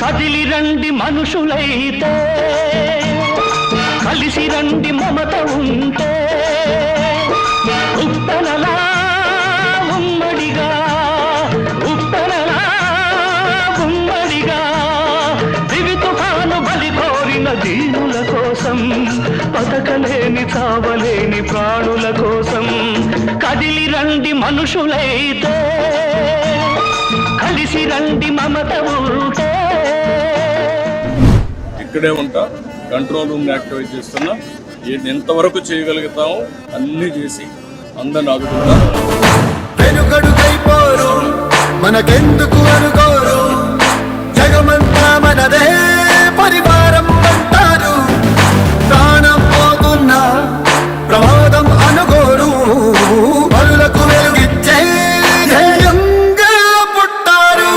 కదిలి రండి మనుషులైతే, కలిసి రండి మమత ఉంటే, ఉప్పెనలా ఉమ్మడిగా, ఉప్పెనలా ఉమ్మడిగా, దివి తుఫాను బలి కోరిన దీనుల కోసం, బతకలేని చావలేని ప్రాణుల కోసం. కదిలి రండి మనుషులైతే, కలిసి రండి మమత ఉంటే. ఇక్కడే ఉంటా, కంట్రోల్ రూమ్ యాక్టివేట్ చేస్తున్నా. ఎంతవరకు చేయగలుగుతామో అన్ని చేసి అందరిని ఆదుకుంటా. వెనుకడుకైపోరు మనకెందుకు అనుకోరు, జగమంతా మనదే పరివారం అంటారు. ప్రాణం పోతున్నా ప్రమాదం అనుకోరు, పరులకు వెలుగిచ్చే ధైర్యంగా పుట్టారు.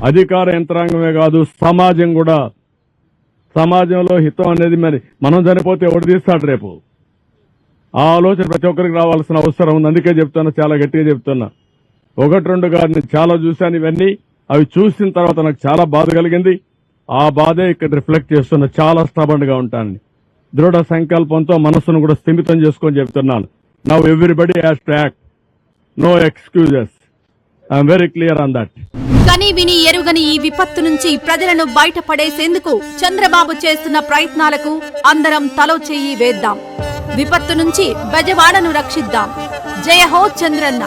అధికార యంత్రాంగమే కాదు, సమాజం కూడా. సమాజంలో హితం అనేది మరి మనం చనిపోతే ఎవడు తీస్తాడు రేపు? ఆ ఆలోచన ప్రతి ఒక్కరికి రావాల్సిన అవసరం ఉంది. అందుకే చెప్తున్నా, చాలా గట్టిగా చెప్తున్నా. 1-2 గారిని చాలా చూశాను ఇవన్నీ. అవి చూసిన తర్వాత నాకు చాలా బాధ కలిగింది. ఆ బాధే ఇక్కడ రిఫ్లెక్ట్ చేస్తున్నా. చాలా స్టబర్న్ గా ఉంటానని దృఢ సంకల్పంతో మనసును కూడా స్థిమితం చేసుకొని చెప్తున్నాను. Now everybody has to act, no excuses. I'm very clear on that. కని విని ఎరుగని ఈ విపత్తు నుంచి ప్రజలను బయటపడేసేందుకు చంద్రబాబు చేస్తున్న ప్రయత్నాలకు అందరం తలో చెయ్యి వేద్దాం. విపత్తు నుంచి బెజవాడను రక్షిద్దాం. జయ హో చంద్రన్న.